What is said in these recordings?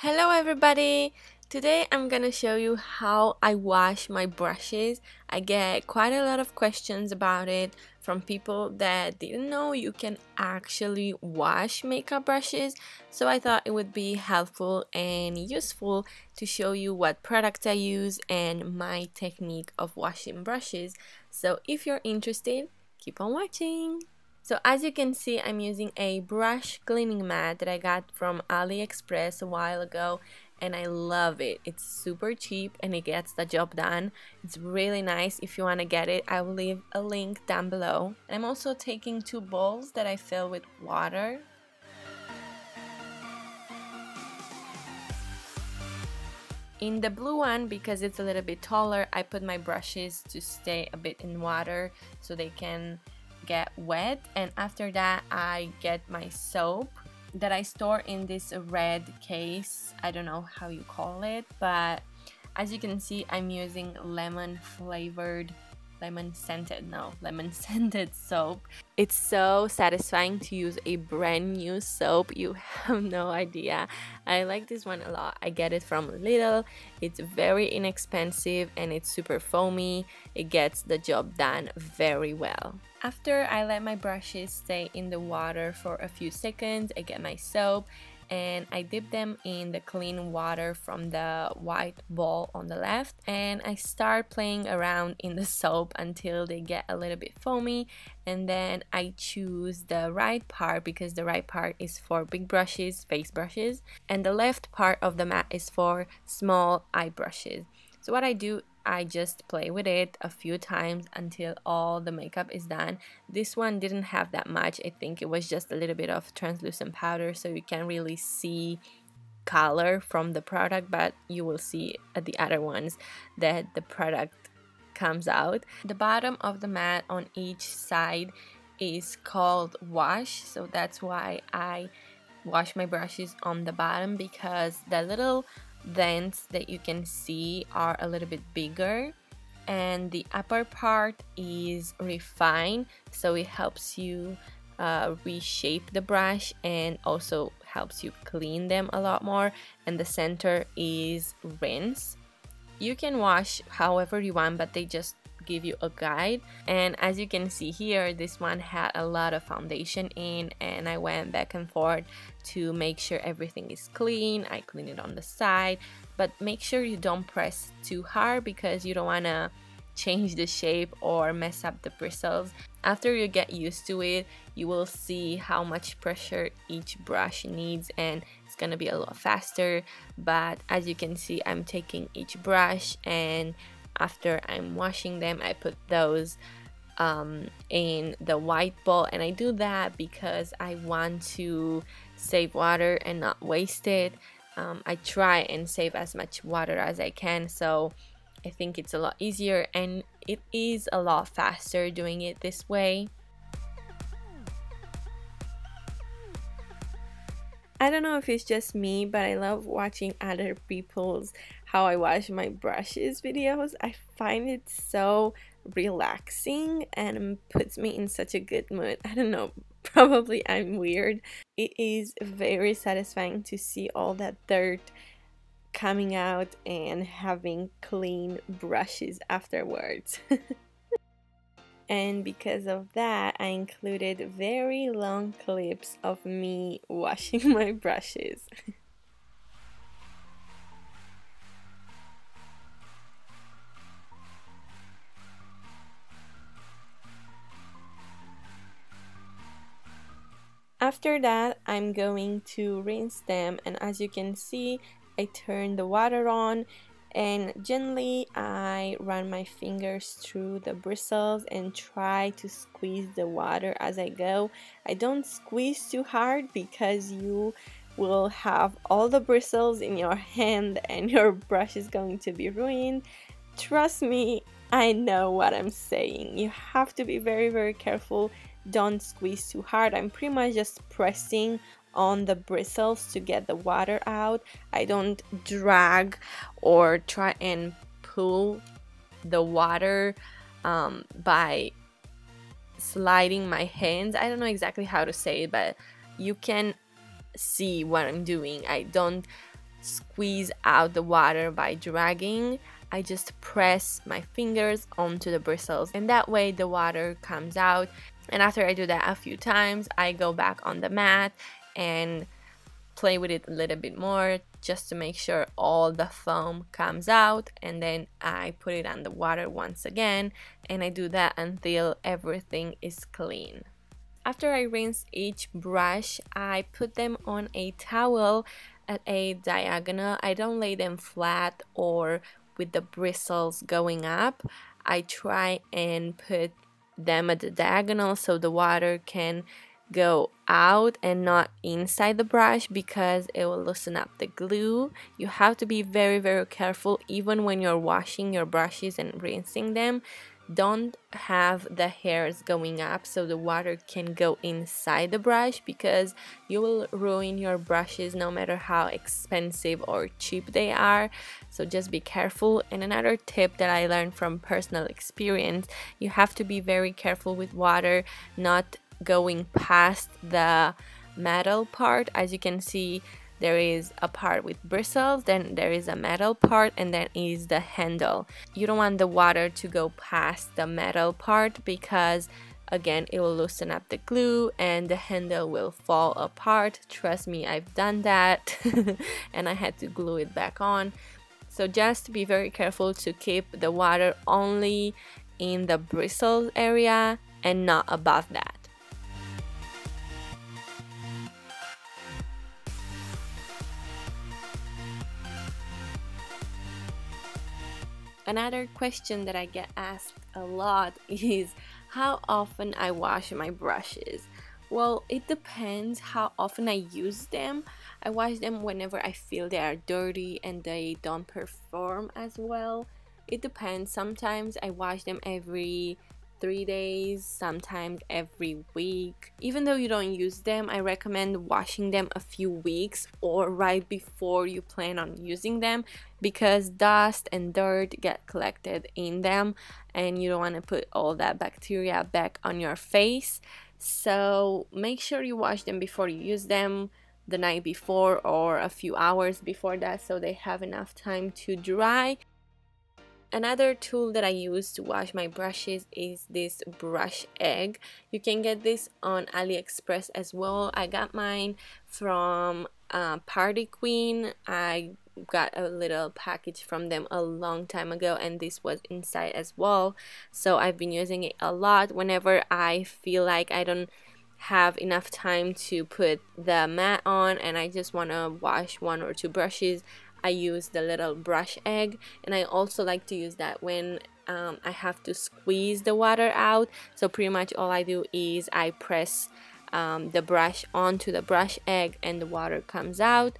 Hello everybody! Today I'm gonna show you how I wash my brushes. I get quite a lot of questions about it from people that didn't know you can actually wash makeup brushes, so I thought it would be helpful and useful to show you what products I use and my technique of washing brushes. So if you're interested, keep on watching! So as you can see, I'm using a brush cleaning mat that I got from AliExpress a while ago, and I love it. It's super cheap and it gets the job done. It's really nice. If you want to get it, I will leave a link down below. And I'm also taking two bowls that I fill with water. In the blue one, because it's a little bit taller, I put my brushes to stay a bit in water so they can get wet, and after that I get my soap that I store in this red case. I don't know how you call it, but as you can see, I'm using lemon scented soap. It's so satisfying to use a brand new soap. You have no idea. I like this one a lot. I get it from Lidl. It's very inexpensive and it's super foamy. It gets the job done very well. After I let my brushes stay in the water for a few seconds, I get my soap and I dip them in the clean water from the white bowl on the left, and I start playing around in the soap until they get a little bit foamy, and then I choose the right part because the right part is for big brushes, face brushes, and the left part of the mat is for small eye brushes. So what I do, I just play with it a few times until all the makeup is done. This one didn't have that much. I think it was just a little bit of translucent powder, so you can't really see color from the product, but you will see at the other ones that the product comes out. The bottom of the mat on each side is called wash, so that's why I wash my brushes on the bottom, because the little dents that you can see are a little bit bigger, and the upper part is refined, so it helps you reshape the brush and also helps you clean them a lot more, and the center is rinse. You can wash however you want, but they just give you a guide. And as you can see here, this one had a lot of foundation in, and I went back and forth to make sure everything is clean. I clean it on the side, but make sure you don't press too hard because you don't want to change the shape or mess up the bristles. After you get used to it, you will see how much pressure each brush needs, and it's gonna be a lot faster. But as you can see, I'm taking each brush, and after I'm washing them, I put those in the white bowl, and I do that because I want to save water and not waste it. I try and save as much water as I can, so I think it's a lot easier and it is a lot faster doing it this way. I don't know if it's just me, but I love watching other people's how I wash my brushes videos. I find it so relaxing and puts me in such a good mood. I don't know, probably I'm weird. It is very satisfying to see all that dirt coming out and having clean brushes afterwards. And because of that, I included very long clips of me washing my brushes. After that, I'm going to rinse them, and as you can see, I turn the water on and gently I run my fingers through the bristles and try to squeeze the water as I go. I don't squeeze too hard because you will have all the bristles in your hand and your brush is going to be ruined. Trust me, I know what I'm saying. You have to be very careful. Don't squeeze too hard. I'm pretty much just pressing on the bristles to get the water out. I don't drag or try and pull the water by sliding my hands. I don't know exactly how to say it, but you can see what I'm doing. I don't squeeze out the water by dragging. I just press my fingers onto the bristles, and that way the water comes out. And after I do that a few times, I go back on the mat and play with it a little bit more just to make sure all the foam comes out, and then I put it on the water once again, and I do that until everything is clean. After I rinse each brush, I put them on a towel at a diagonal. I don't lay them flat or with the bristles going up. I try and put them at the diagonal so the water can go out and not inside the brush, because it will loosen up the glue. You have to be very, very careful even when you're washing your brushes and rinsing them. Don't have the hairs going up so the water can go inside the brush, because you will ruin your brushes no matter how expensive or cheap they are. So just be careful. And another tip that I learned from personal experience, you have to be very careful with water not going past the metal part. As you can see, there is a part with bristles, then there is a metal part, and then is the handle. You don't want the water to go past the metal part, because again, it will loosen up the glue and the handle will fall apart. Trust me, I've done that and I had to glue it back on. So just be very careful to keep the water only in the bristles area and not above that. Another question that I get asked a lot is how often I wash my brushes. Well, it depends how often I use them. I wash them whenever I feel they are dirty and they don't perform as well. It depends. Sometimes I wash them every 3 days, sometimes every week. Even though you don't use them, I recommend washing them a few weeks or right before you plan on using them, because dust and dirt get collected in them and you don't want to put all that bacteria back on your face. So make sure you wash them before you use them, the night before or a few hours before that, so they have enough time to dry. Another tool that I use to wash my brushes is this brush egg. You can get this on AliExpress as well. I got mine from Party Queen. I got a little package from them a long time ago, and this was inside as well. So I've been using it a lot whenever I feel like I don't have enough time to put the mat on and I just want to wash 1 or 2 brushes. I use the little brush egg, and I also like to use that when I have to squeeze the water out. So pretty much all I do is I press the brush onto the brush egg and the water comes out.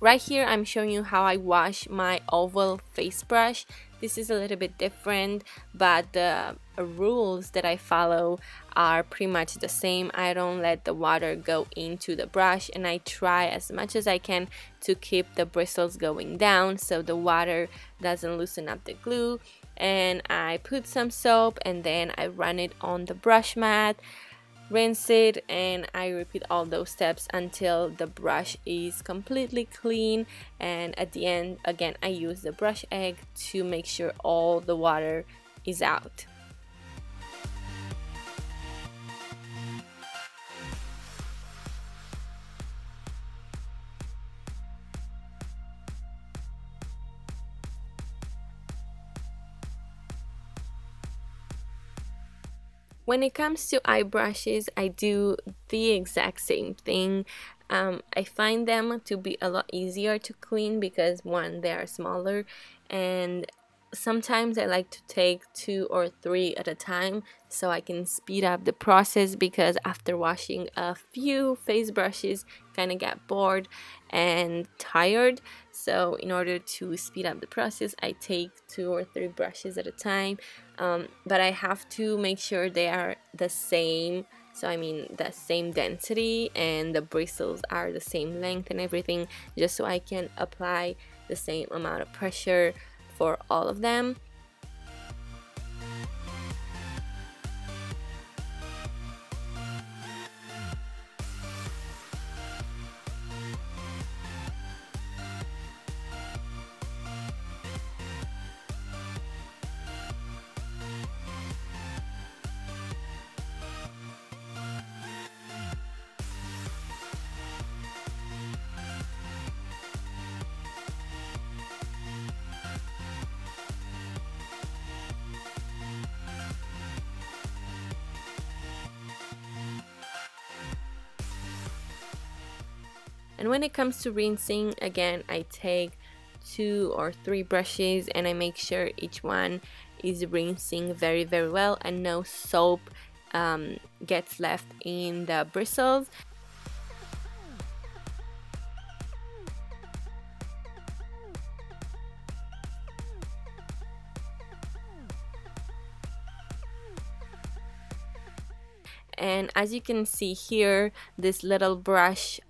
Right here I'm showing you how I wash my oval face brush. This is a little bit different, but the rules that I follow are pretty much the same. I don't let the water go into the brush, and I try as much as I can to keep the bristles going down so the water doesn't loosen up the glue. And I put some soap and then I run it on the brush mat, rinse it, and I repeat all those steps until the brush is completely clean. And at the end, again, I use the brush egg to make sure all the water is out. When it comes to eye brushes, I do the exact same thing. I find them to be a lot easier to clean because, one, they are smaller, and sometimes I like to take 2 or 3 at a time so I can speed up the process, because after washing a few face brushes kind of get bored and tired. So in order to speed up the process, I take 2 or 3 brushes at a time, but I have to make sure they are the same. So I mean the same density and the bristles are the same length and everything, just so I can apply the same amount of pressure for all of them. And when it comes to rinsing, again, I take 2 or 3 brushes and I make sure each one is rinsing very well and no soap gets left in the bristles. And as you can see here, this little brush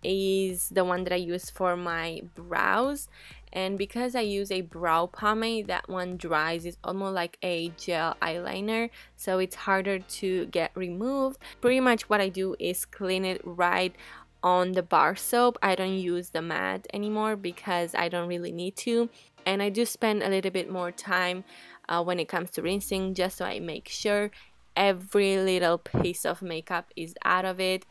is the one that I use for my brows, and because I use a brow pomade, that one dries. It's almost like a gel eyeliner, so it's harder to get removed. Pretty much what I do is clean it right on the bar soap. I don't use the mat anymore because I don't really need to, and I do spend a little bit more time when it comes to rinsing, just so I make sure every little piece of makeup is out of it.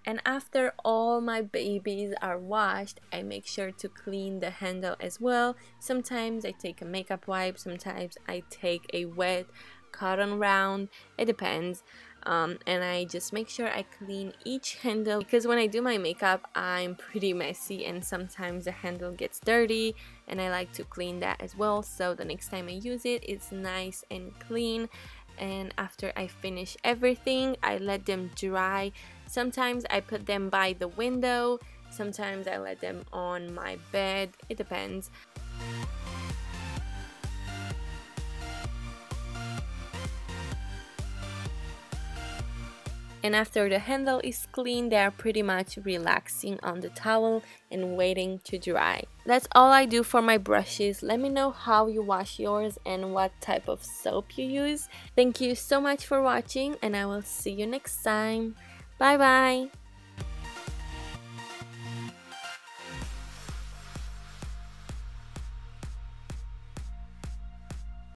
And after all my babies are washed, I make sure to clean the handle as well. Sometimes I take a makeup wipe, sometimes I take a wet cotton round, it depends. And I just make sure I clean each handle, because when I do my makeup I'm pretty messy and sometimes the handle gets dirty, and I like to clean that as well, so the next time I use it, it's nice and clean. And after I finish everything, I let them dry. Sometimes I put them by the window, sometimes I let them on my bed, it depends. And after the handle is clean, they are pretty much relaxing on the towel and waiting to dry. That's all I do for my brushes. Let me know how you wash yours and what type of soap you use. Thank you so much for watching, and I will see you next time. Bye bye!